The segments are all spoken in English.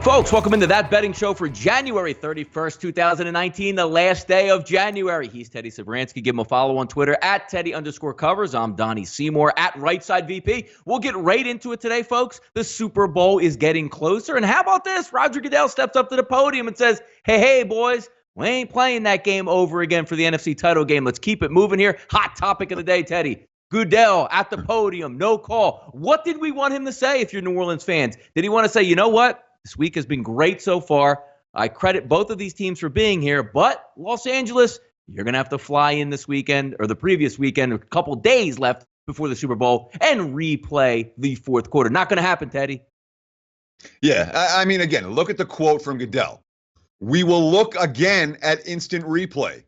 Folks, welcome into That Betting Show for January 31st, 2019, the last day of January. He's Teddy Sabransky. Give him a follow on Twitter at Teddy_covers. I'm Donnie Seymour at Rightside VP. We'll get right into it today, folks. The Super Bowl is getting closer. And how about this? Roger Goodell steps up to the podium and says, hey, boys, we ain't playing that game over again for the NFC title game. Let's keep it moving here. Hot topic of the day, Teddy. Goodell at the podium, no call. What did we want him to say if you're New Orleans fans? Did he want to say, you know what? This week has been great so far. I credit both of these teams for being here, but Los Angeles, you're going to have to fly in this weekend or the previous weekend, a couple days left before the Super Bowl, and replay the fourth quarter. Not going to happen, Teddy. Yeah, I mean, again, look at the quote from Goodell. We will look again at instant replay.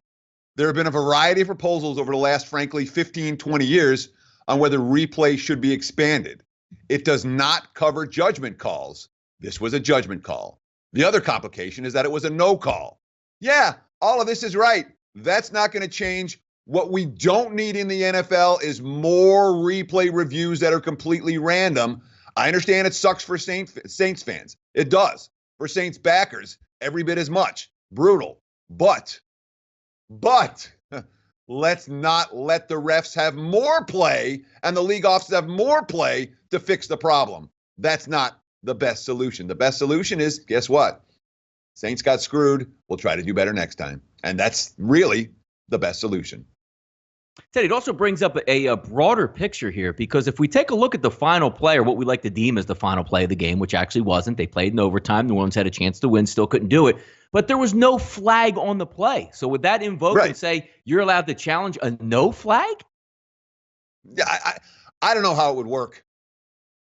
There have been a variety of proposals over the last, frankly, 15, 20 years on whether replay should be expanded. It does not cover judgment calls. This was a judgment call. The other complication is that it was a no call. Yeah, all of this is right. That's not going to change. What we don't need in the NFL is more replay reviews that are completely random. I understand it sucks for Saints fans. It does. For Saints backers, every bit as much. Brutal. But let's not let the refs have more play and the league offices have more play to fix the problem. That's not the best solution. The best solution is, guess what? Saints got screwed. We'll try to do better next time. And that's really the best solution. Teddy, it also brings up a broader picture here, because if we take a look at the final play, or what we like to deem as the final play of the game, which actually wasn't. They played in overtime. New Orleans had a chance to win, still couldn't do it. But there was no flag on the play. So would that invoke and say you're allowed to challenge a no flag? Yeah, I don't know how it would work.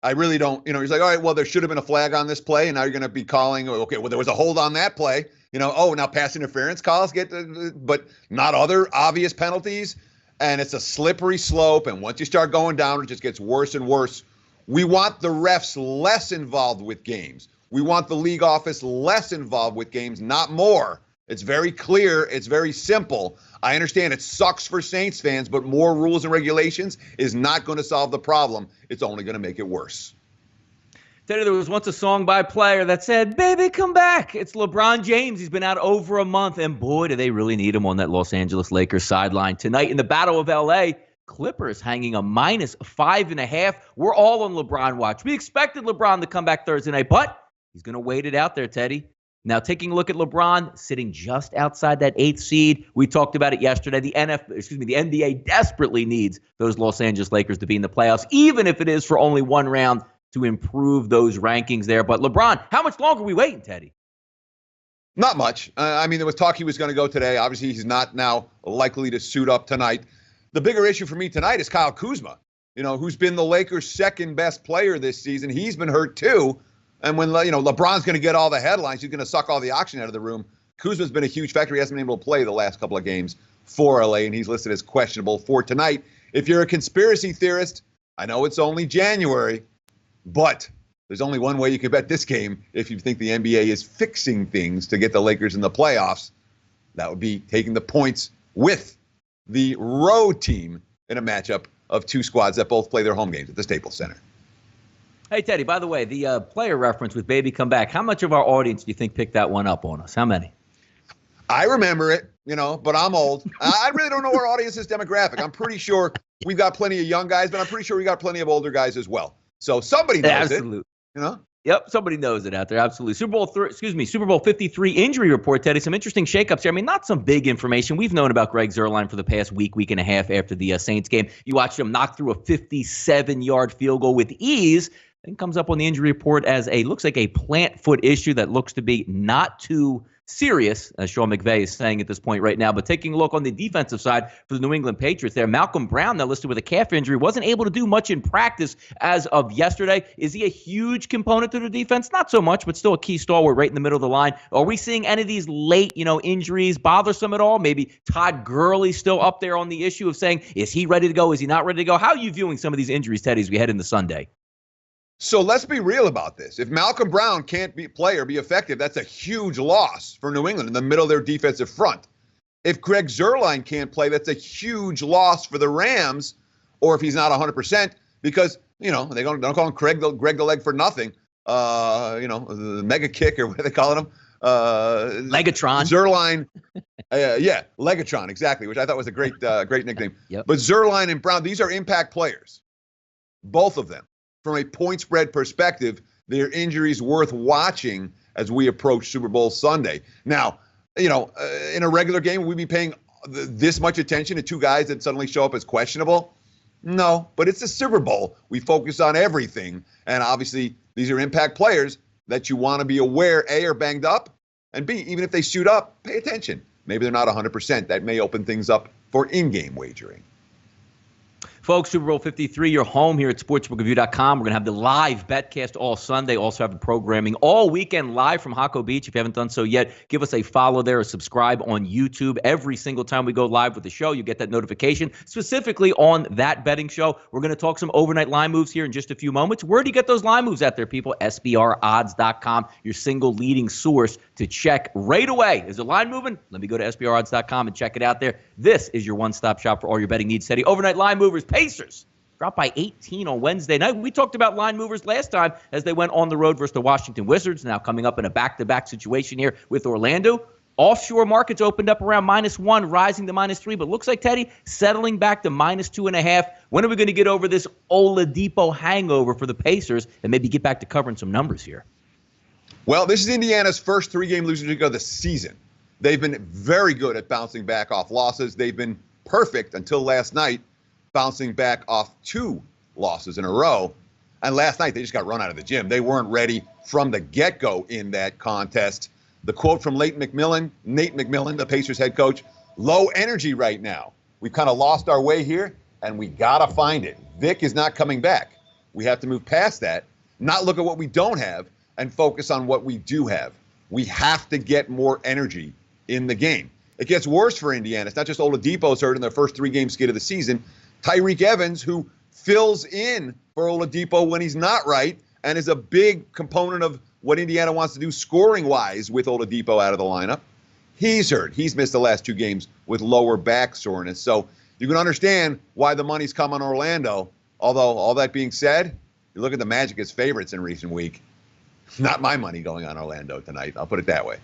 I really don't. He's like, all right, well, there should have been a flag on this play, and now you're going to be calling, okay, well, there was a hold on that play. Now pass interference calls but not other obvious penalties. And it's a slippery slope. And once you start going down, it just gets worse and worse. We want the refs less involved with games. We want the league office less involved with games, not more. It's very clear. It's very simple. I understand it sucks for Saints fans, but more rules and regulations is not going to solve the problem. It's only going to make it worse. Teddy, there was once a song by a player that said, baby, come back. It's LeBron James. He's been out over a month, and boy, do they really need him on that Los Angeles Lakers sideline tonight in the Battle of L.A. Clippers hanging a -5.5. We're all on LeBron watch. We expected LeBron to come back Thursday night, but he's going to wait it out there, Teddy. Now, taking a look at LeBron sitting just outside that 8th seed. We talked about it yesterday. The NBA desperately needs those Los Angeles Lakers to be in the playoffs, even if it is for only one round, to improve those rankings there. But LeBron, how much longer are we waiting, Teddy? Not much. There was talk he was going to go today. Obviously, he's not now likely to suit up tonight. The bigger issue for me tonight is Kyle Kuzma, who's been the Lakers' second best player this season. He's been hurt too. And when, LeBron's going to get all the headlines, he's going to suck all the oxygen out of the room. Kuzma's been a huge factor. He hasn't been able to play the last couple of games for LA, and he's listed as questionable for tonight. If you're a conspiracy theorist, I know it's only January, but there's only one way you can bet this game if you think the NBA is fixing things to get the Lakers in the playoffs. That would be taking the points with the road team in a matchup of two squads that both play their home games at the Staples Center. Hey, Teddy, by the way, the player reference with Baby Come Back, how much of our audience do you think picked that one up on us? How many? I remember it, but I'm old. I really don't know our audience's demographic. I'm pretty sure we've got plenty of young guys, but I'm pretty sure we got plenty of older guys as well. So somebody knows Absolutely. it. Yep, somebody knows it out there. Absolutely. Super Bowl 53 injury report, Teddy. Some interesting shakeups here. Not some big information. We've known about Greg Zuerlein for the past week and a half after the Saints game. You watched him knock through a 57-yard field goal with ease. Then comes up on the injury report as looks like a plant foot issue that looks to be not too serious, as Sean McVay is saying at this point right now. But taking a look on the defensive side for the New England Patriots there, Malcolm Brown, now listed with a calf injury, wasn't able to do much in practice as of yesterday. Is he a huge component to the defense? Not so much, but still a key stalwart right in the middle of the line. Are we seeing any of these late, injuries bothersome at all? Maybe Todd Gurley still up there on the issue of saying, is he ready to go? Is he not ready to go? How are you viewing some of these injuries, Teddy, as we head into Sunday? So let's be real about this. If Malcolm Brown can't play or be effective, that's a huge loss for New England in the middle of their defensive front. If Greg Zuerlein can't play, that's a huge loss for the Rams, or if he's not 100%, because, they don't call him Greg the leg for nothing. the mega kick or what are they calling him? Legatron. Zerline. Yeah, Legatron, exactly, which I thought was a great nickname. Yep. But Zerline and Brown, these are impact players, both of them. From a point spread perspective, they're injuries worth watching as we approach Super Bowl Sunday. Now, in a regular game, we'd be paying this much attention to two guys that suddenly show up as questionable? No, but it's the Super Bowl. We focus on everything. And obviously, these are impact players that you want to be aware, A, are banged up, and B, even if they suit up, pay attention. Maybe they're not 100%. That may open things up for in-game wagering. Folks, Super Bowl 53, you're home here at sportsbookreview.com. We're going to have the live betcast all Sunday. Also have the programming all weekend live from Hocko Beach. If you haven't done so yet, give us a follow there or subscribe on YouTube. Every single time we go live with the show, you get that notification, specifically on that betting show. We're going to talk some overnight line moves here in just a few moments. Where do you get those line moves out there, people? SBRodds.com, your single leading source to check right away. Is the line moving? Let me go to SBRodds.com and check it out there. This is your one-stop shop for all your betting needs. Teddy, overnight line movers. Pacers dropped by 18 on Wednesday night. We talked about line movers last time as they went on the road versus the Washington Wizards, now coming up in a back-to-back situation here with Orlando. Offshore markets opened up around -1, rising to -3, but looks like, Teddy, settling back to -2.5. When are we going to get over this Oladipo hangover for the Pacers and maybe get back to covering some numbers here? Well, this is Indiana's first three-game losing streak of the season. They've been very good at bouncing back off losses. They've been perfect until last night, bouncing back off 2 losses in a row. And last night, they just got run out of the gym. They weren't ready from the get-go in that contest. The quote from Nate McMillan, the Pacers head coach, low energy right now. We've kind of lost our way here, and we got to find it. Vic is not coming back. We have to move past that, not look at what we don't have, and focus on what we do have. We have to get more energy in the game. It gets worse for Indiana. It's not just Oladipo's hurt in their first 3-game skid of the season. Tyreek Evans, who fills in for Oladipo when he's not right and is a big component of what Indiana wants to do scoring-wise with Oladipo out of the lineup, he's hurt. He's missed the last 2 games with lower back soreness. So you can understand why the money's come on Orlando. Although, all that being said, you look at the Magic as favorites in recent week. Not my money going on Orlando tonight. I'll put it that way.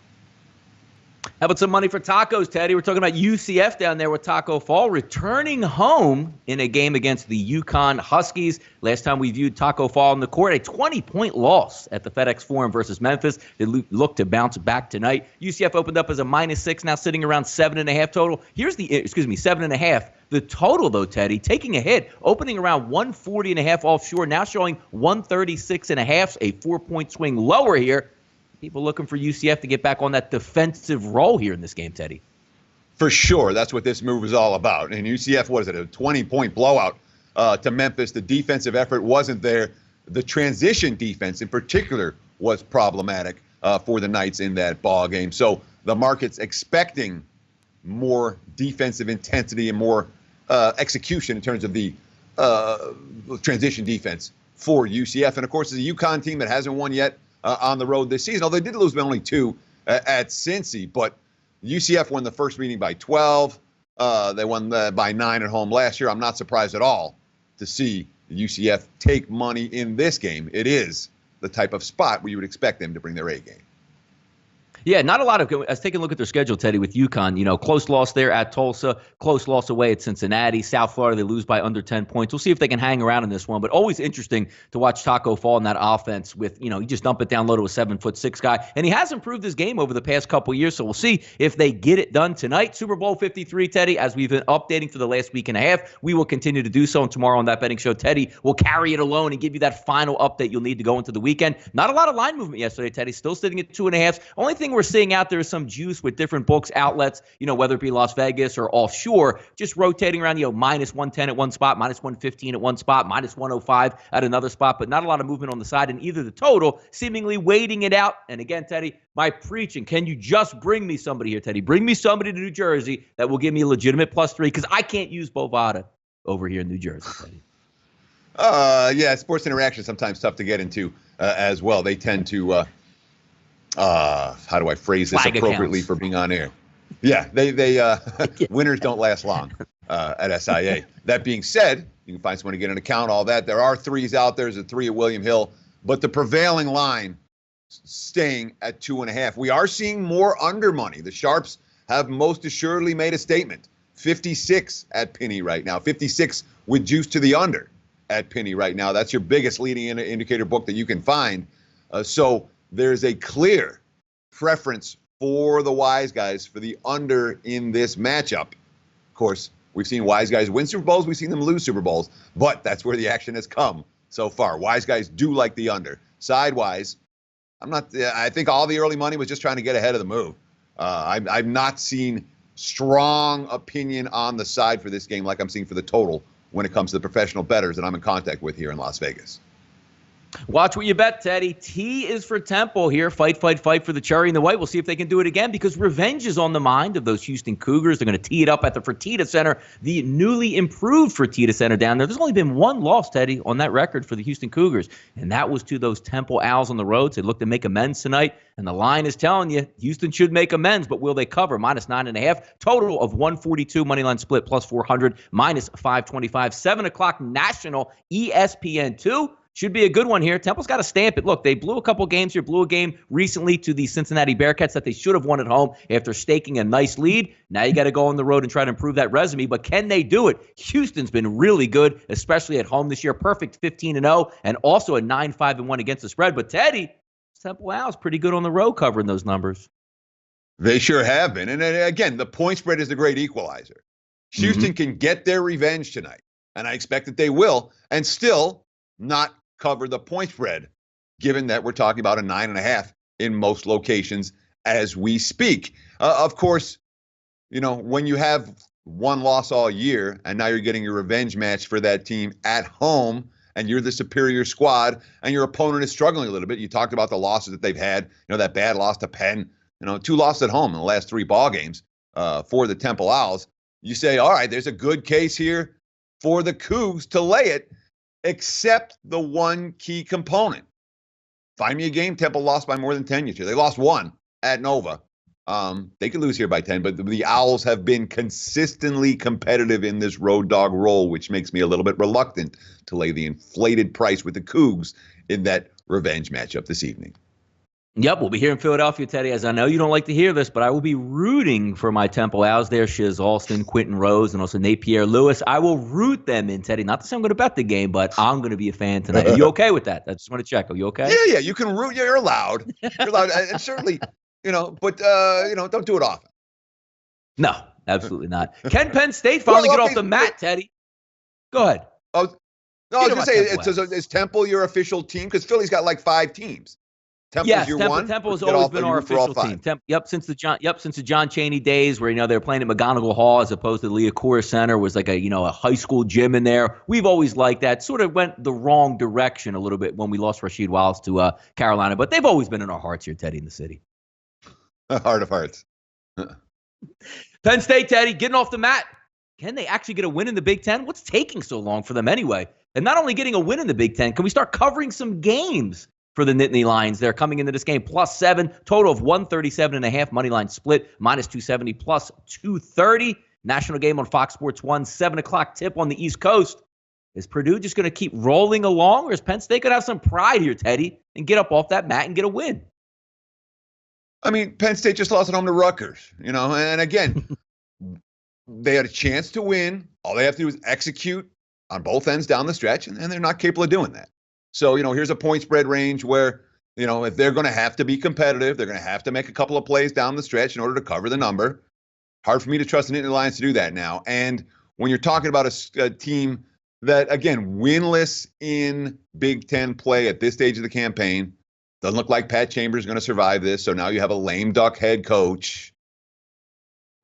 How about some money for tacos, Teddy? We're talking about UCF down there with Taco Fall returning home in a game against the UConn Huskies. Last time we viewed Taco Fall in the court, a 20-point loss at the FedEx Forum versus Memphis. They look to bounce back tonight. UCF opened up as a -6, now sitting around 7.5 total. Here's the 7.5. The total, though, Teddy, taking a hit, opening around 140.5 offshore, now showing 136.5, a 4-point swing lower here. People looking for UCF to get back on that defensive role here in this game, Teddy. For sure. That's what this move is all about. And UCF, what is it, a 20-point blowout to Memphis. The defensive effort wasn't there. The transition defense in particular was problematic for the Knights in that ball game. So the market's expecting more defensive intensity and more execution in terms of the transition defense for UCF. And, of course, it's a UConn team that hasn't won yet on the road this season. Although they did lose by only 2 at Cincy. But UCF won the first meeting by 12. They won by 9 at home last year. I'm not surprised at all to see UCF take money in this game. It is the type of spot where you would expect them to bring their A game. Yeah, not a lot of. I was taking a look at their schedule, Teddy, with UConn. Close loss there at Tulsa, close loss away at Cincinnati. South Florida, they lose by under 10 points. We'll see if they can hang around in this one. But always interesting to watch Taco Fall in that offense with, you just dump it down low to a 7'6" guy. And he has improved his game over the past couple years. So we'll see if they get it done tonight. Super Bowl 53, Teddy, as we've been updating for the last week and a half. We will continue to do so. And tomorrow on That Betting Show, Teddy will carry it alone and give you that final update you'll need to go into the weekend. Not a lot of line movement yesterday, Teddy. Still sitting at 2.5. Only thing we're seeing out there is some juice with different books, outlets, whether it be Las Vegas or offshore, just rotating around, -110 at one spot, -115 at one spot, -105 at another spot, but not a lot of movement on the side in either the total, seemingly waiting it out. And again, Teddy, my preaching, can you just bring me somebody here, Teddy? Bring me somebody to New Jersey that will give me a legitimate +3 because I can't use Bovada over here in New Jersey, Teddy. Yeah, Sports Interaction is sometimes tough to get into as well. They tend to how do I phrase this Flag appropriately accounts for being on air? Yeah, they winners don't last long at SIA. That being said, you can find someone to get an account, all that. There are 3s out there. There's a 3 at William Hill, but the prevailing line staying at 2.5. We are seeing more under money. The Sharps have most assuredly made a statement. 56 at Penny right now. 56 with juice to the under at Penny right now. That's your biggest leading indicator book that you can find. So there's a clear preference for the wise guys for the under in this matchup. Of course, we've seen wise guys win Super Bowls. We've seen them lose Super Bowls, but that's where the action has come so far. Wise guys do like the under. Sidewise, I think all the early money was just trying to get ahead of the move. I've not seen strong opinion on the side for this game like I'm seeing for the total when it comes to the professional bettors that I'm in contact with here in Las Vegas. Watch what you bet, Teddy. T is for Temple here. Fight for the cherry and the white. We'll see if they can do it again because revenge is on the mind of those Houston Cougars. They're going to tee it up at the Fertitta Center, the newly improved Fertitta Center down there. There's only been one loss, Teddy, on that record for the Houston Cougars, and that was to those Temple Owls on the road. So they look to make amends tonight, and the line is telling you Houston should make amends, but will they cover? -9.5. Total of 142. Moneyline split +400, -525. 7 o'clock national ESPN2. Should be a good one here. Temple's got to stamp it. Look, they blew a couple games here, blew a game recently to the Cincinnati Bearcats that they should have won at home after staking a nice lead. Now you got to go on the road and try to improve that resume, but can they do it? Houston's been really good, especially at home this year. Perfect 15-0 and also a 9-5-1 against the spread. But Teddy, Temple Owls pretty good on the road covering those numbers. They sure have been. And again, the point spread is the great equalizer. Houston can get their revenge tonight, and I expect that they will, and still not cover the point spread, given that we're talking about a 9.5 in most locations as we speak. Of course, when you have one loss all year and now you're getting your revenge match for that team at home and you're the superior squad and your opponent is struggling a little bit. You talked about the losses that they've had, that bad loss to Penn, 2 losses at home in the last 3 ball games for the Temple Owls. You say, all right, there's a good case here for the Cougs to lay it, except the one key component. Find me a game Temple lost by more than 10 yesterday. They lost 1 at Nova. They could lose here by 10, but the Owls have been consistently competitive in this road dog role, which makes me a little bit reluctant to lay the inflated price with the Cougs in that revenge matchup this evening. Yep, we'll be here in Philadelphia, Teddy. As I know you don't like to hear this, but I will be rooting for my Temple Owls there. Shiz Alston, Quentin Rose, and also Napier Lewis. I will root them in, Teddy. Not to say I'm going to bet the game, but I'm going to be a fan tonight. Are you okay with that? I just want to check. Are you okay? Yeah, you can root. You're allowed. You're allowed. And certainly, but don't do it often. No, absolutely not. Can Penn State finally get off the mat, Teddy? Go ahead. Oh, no, I was going to say, is Temple your official team? Because Philly's got like 5 teams. Yes, Temple has always been our official team. Since the John Chaney days, where they were playing at McGonigal Hall as opposed to the Liacouras Center, was like a high school gym in there. We've always liked that. Sort of went the wrong direction a little bit when we lost Rasheed Wallace to Carolina, but they've always been in our hearts here, Teddy, in the city. Heart of hearts. Penn State, Teddy, getting off the mat. Can they actually get a win in the Big Ten? What's taking so long for them anyway? And not only getting a win in the Big Ten, can we start covering some games for the Nittany Lions? They're coming into this game +7, total of 137.5, money line split, -270, +230. National game on Fox Sports 1, 7 o'clock tip on the East Coast. Is Purdue just going to keep rolling along, or is Penn State going to have some pride here, Teddy, and get up off that mat and get a win? I mean, Penn State just lost at home to Rutgers, and again, they had a chance to win. All they have to do is execute on both ends down the stretch, and they're not capable of doing that. So, here's a point spread range where, if they're going to have to be competitive, they're going to have to make a couple of plays down the stretch in order to cover the number. Hard for me to trust the Nittany Lions to do that now. And when you're talking about a team that, again, winless in Big Ten play at this stage of the campaign, doesn't look like Pat Chambers is going to survive this. So now you have a lame duck head coach.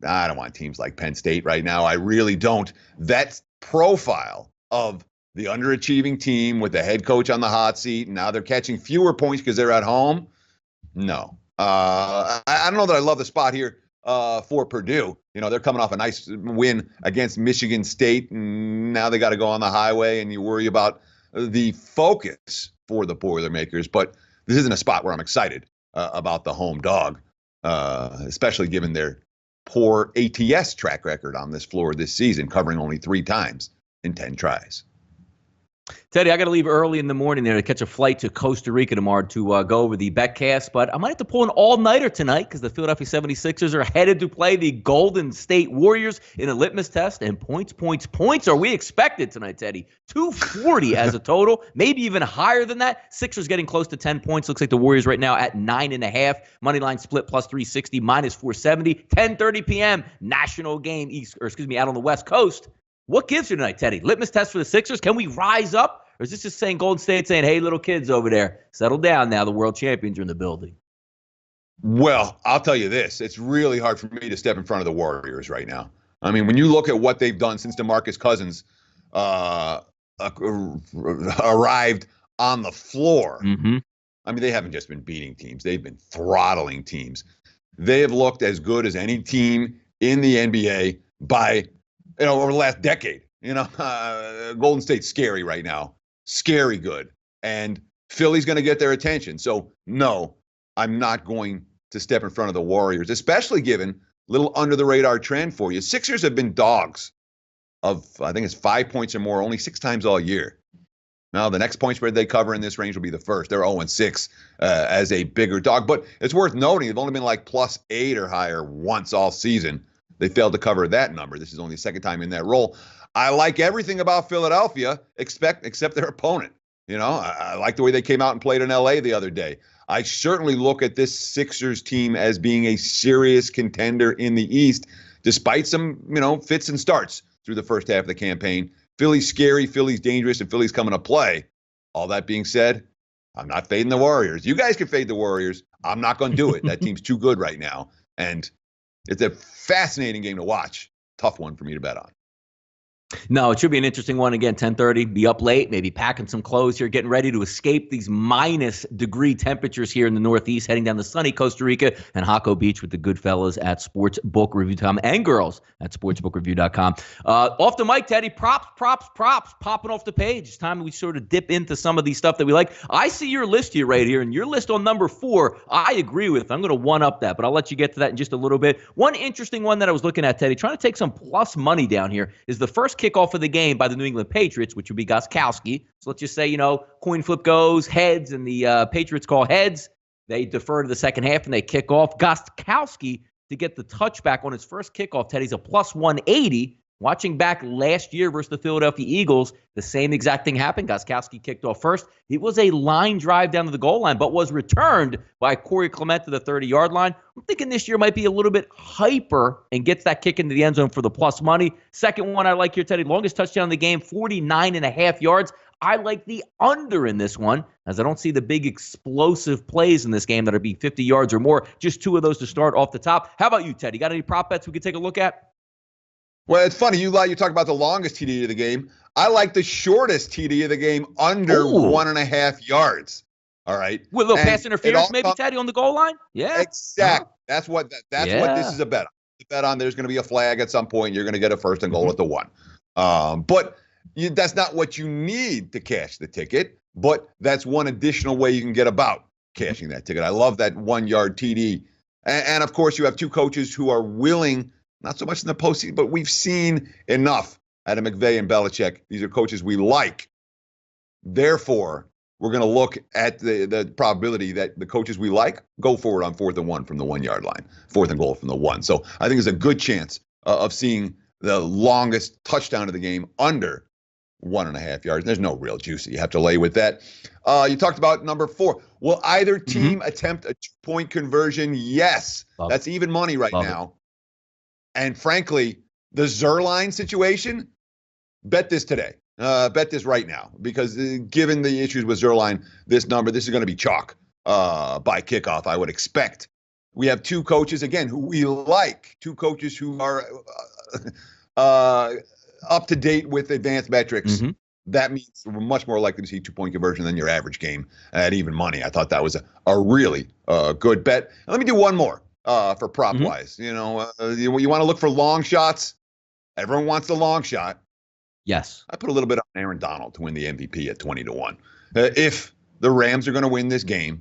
I don't want teams like Penn State right now. I really don't. That profile of the underachieving team with the head coach on the hot seat, and now they're catching fewer points because they're at home. No. I don't know that I love the spot here for Purdue. They're coming off a nice win against Michigan State, and now they got to go on the highway, and you worry about the focus for the Boilermakers. But this isn't a spot where I'm excited about the home dog, especially given their poor ATS track record on this floor this season, covering only 3 times in 10 tries. Teddy, I got to leave early in the morning there to catch a flight to Costa Rica tomorrow to go over the betcast, but I might have to pull an all-nighter tonight because the Philadelphia 76ers are headed to play the Golden State Warriors in a litmus test, and points are we expected tonight, Teddy. 240 as a total, maybe even higher than that. Sixers getting close to 10 points. Looks like the Warriors right now at 9.5. Moneyline split plus 360, minus 470. 10:30 p.m. national game, out on the West Coast. What gives you tonight, Teddy? Litmus test for the Sixers? Can we rise up? Or is this just saying Golden State saying, hey, little kids over there, settle down now. The world champions are in the building. Well, I'll tell you this. It's really hard for me to step in front of the Warriors right now. I mean, when you look at what they've done since DeMarcus Cousins arrived on the floor, I mean, they haven't just been beating teams. They've been throttling teams. They have looked as good as any team in the NBA by, over the last decade. Golden State's scary right now. Scary good. And Philly's going to get their attention. So, no, I'm not going to step in front of the Warriors, especially given a little under-the-radar trend for you. Sixers have been dogs of, I think it's 5 points or more, only 6 times all year. Now, the next point spread they cover in this range will be the first. They're 0-6 as a bigger dog. But it's worth noting, they've only been like +8 or higher once all season. They failed to cover that number. This is only the second time in that role. I like everything about Philadelphia except their opponent. I like the way they came out and played in L.A. the other day. I certainly look at this Sixers team as being a serious contender in the East, despite some, fits and starts through the first half of the campaign. Philly's scary, Philly's dangerous, and Philly's coming to play. All that being said, I'm not fading the Warriors. You guys can fade the Warriors. I'm not going to do it. That team's too good right now. And it's a fascinating game to watch. Tough one for me to bet on. No, it should be an interesting one. Again, 10:30, be up late, maybe packing some clothes here, getting ready to escape these -degree temperatures here in the Northeast, heading down to sunny Costa Rica and Jaco Beach with the good fellas at Sportsbook Review.com and girls at SportsbookReview.com. Off the mic, Teddy, props, popping off the page. It's time we sort of dip into some of these stuff that we like. I see your list here right here, and your list on number 4, I agree with. I'm going to one-up that, but I'll let you get to that in just a little bit. One interesting one that I was looking at, Teddy, trying to take some plus money down here, is the first kickoff of the game by the New England Patriots, which would be Gostkowski. So let's just say, coin flip goes heads and the Patriots call heads. They defer to the second half and they kick off. Gostkowski to get the touchback on his first kickoff. Teddy's a plus 180. Watching back last year versus the Philadelphia Eagles, the same exact thing happened. Gostkowski kicked off first. It was a line drive down to the goal line, but was returned by Corey Clement to the 30-yard line. I'm thinking this year might be a little bit hyper and gets that kick into the end zone for the plus money. Second one I like here, Teddy, longest touchdown in the game, 49.5 yards. I like the under in this one, as I don't see the big explosive plays in this game that would be 50 yards or more. Just 2 of those to start off the top. How about you, Teddy? Got any prop bets we could take a look at? Well, it's funny. You talk about the longest TD of the game. I like the shortest TD of the game, under 1.5 yards. All right. With a little pass interference, maybe, Teddy, on the goal line? Yeah. Exactly. That's what this is a bet on. The bet on there's going to be a flag at some point. You're going to get a first and goal at the 1. But that's not what you need to cash the ticket. But that's one additional way you can get about cashing that ticket. I love that 1-yard TD. And of course, you have 2 coaches who are willing, not so much in the postseason, but we've seen enough out of McVay and Belichick. These are coaches we like. Therefore, we're going to look at the probability that the coaches we like go forward on 4th and 1 from the 1-yard line, 4th and goal from the 1. So I think there's a good chance of seeing the longest touchdown of the game under 1.5 yards. There's no real juice that you have to lay with that. You talked about number 4. Will either team attempt a 2-point conversion? Yes. That's even money right now. And frankly, the Zerline situation, bet this today. Bet this right now, because given the issues with Zerline, this is going to be chalk by kickoff, I would expect. We have 2 coaches, again, who we like, 2 coaches who are up to date with advanced metrics. That means we're much more likely to see 2-point conversion than your average game at even money. I thought that was a really good bet. And let me do one more. For prop wise, you want to look for long shots. Everyone wants the long shot. Yes. I put a little bit on Aaron Donald to win the MVP at 20-1. If the Rams are going to win this game,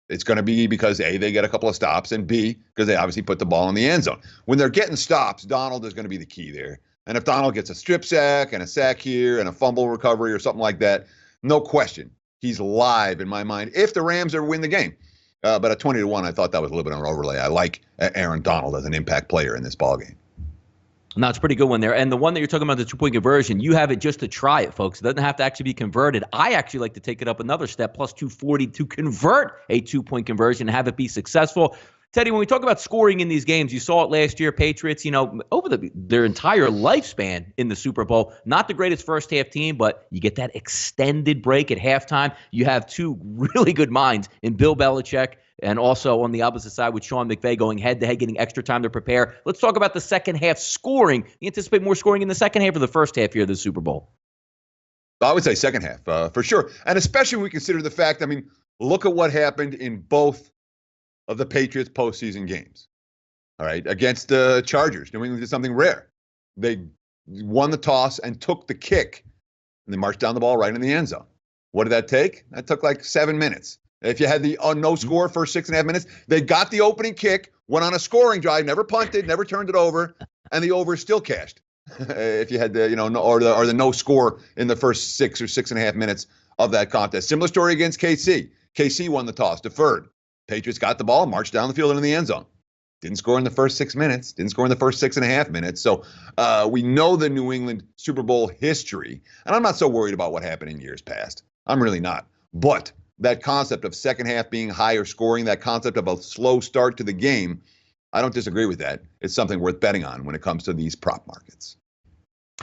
it's going to be because A, they get a couple of stops, and B, because they obviously put the ball in the end zone. When they're getting stops, Donald is going to be the key there. And if Donald gets a strip sack and a sack here and a fumble recovery or something like that, no question, he's live in my mind if the Rams ever win the game. But at 20-1, I thought that was a little bit of an overlay. I like Aaron Donald as an impact player in this ballgame. No, it's a pretty good one there. And the one that you're talking about, the 2-point conversion, you have it just to try it, folks. It doesn't have to actually be converted. I actually like to take it up another step, plus 240 to convert a 2-point conversion and have it be successful. Teddy, when we talk about scoring in these games, you saw it last year, Patriots, over their entire lifespan in the Super Bowl, not the greatest first half team, but you get that extended break at halftime. You have two really good minds in Bill Belichick and also on the opposite side with Sean McVay going head-to-head, getting extra time to prepare. Let's talk about the second half scoring. You anticipate more scoring in the second half or the first half here of the Super Bowl? I would say second half, for sure. And especially when we consider the fact, look at what happened in both of the Patriots postseason games. All right, against the Chargers. New England did something rare. They won the toss and took the kick, and they marched down the ball right in the end zone. What did that take? That took like 7 minutes. If you had the no score first 6.5 minutes, they got the opening kick, went on a scoring drive, never punted, never turned it over, and the over still cashed. If you had the or the no score in the first 6 or 6.5 minutes of that contest. Similar story against KC. KC won the toss, deferred. Patriots got the ball, marched down the field into the end zone. Didn't score in the first 6 minutes. Didn't score in the first 6.5 minutes. So we know the New England Super Bowl history, and I'm not so worried about what happened in years past. I'm really not. But that concept of second half being higher scoring, that concept of a slow start to the game, I don't disagree with that. It's something worth betting on when it comes to these prop markets.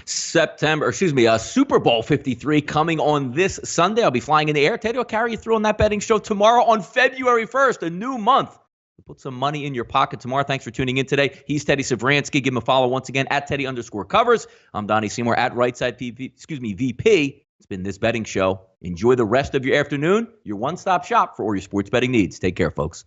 Super Bowl 53 coming on this Sunday. I'll be flying in the air. Teddy will carry you through on that betting show tomorrow on February 1st, a new month. Put some money in your pocket tomorrow. Thanks for tuning in today. He's Teddy Savransky. Give him a follow once again at Teddy_covers. I'm Donnie Seymour at Rightside VP. It's been this betting show. Enjoy the rest of your afternoon. Your one-stop shop for all your sports betting needs. Take care, folks.